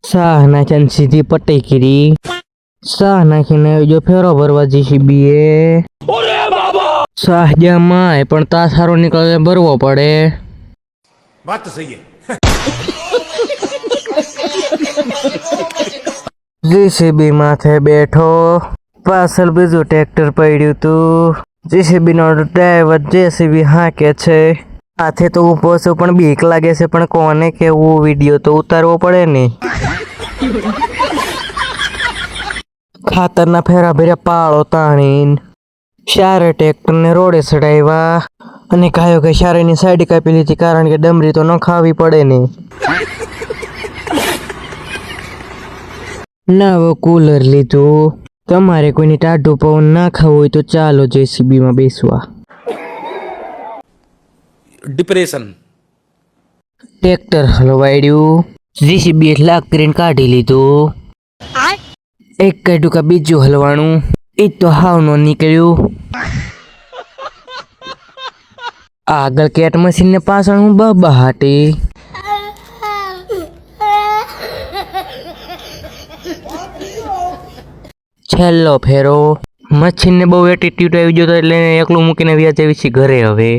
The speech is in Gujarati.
શાહ નાખ્યા સીધી પટેકીરી શાહ નાખીને જો ફેરો ભરવા જીસીબીએ શાહ જ્યાં પણ તા સારો નીકળે ભરવો પડે વાત તો સહી જીસીબી માથે બેઠો પાછળ બીજું ટ્રેક્ટર પડ્યું તું જીસીબી નો ડ્રાઈવર જેસીબી હાકે છે હાથે તો ઊભો છું પણ બીક લાગે છે પણ કોને કેવું વિડીયો તો ઉતારવો પડે ને ખાતરના ફેરા ભર્યા પાળો તાણીન શારે ટ્રેક્ટરને રોડે ચડાવ્યા અને કહ્યું કે શારેની સાઈડ કાપી લીધી કારણ કે ડમરી તો ન ખાવી પડે ને નવો કુલર લીધું તમારે કોઈની ટાઢું પવન ના ખાવું હોય તો ચાલો જેસીબીમાં બેસવા ડિપ્રેશન ટ્રેક્ટર હલવાડ્યું જીસીબી લાગ કરીને કાઢી લીધું એક કાઢ્યું કા બીજું હલવાણું એ તો હાવ નો નીકળ્યું આગળ કેટ મશીન ને પાછળ હું બહાટી છેલ્લો ફેરો મશીન ને બહુ એટીટ્યુડ આવી ગયો એટલે એકલું મૂકીને વ્યાજ આવી છે ઘરે હવે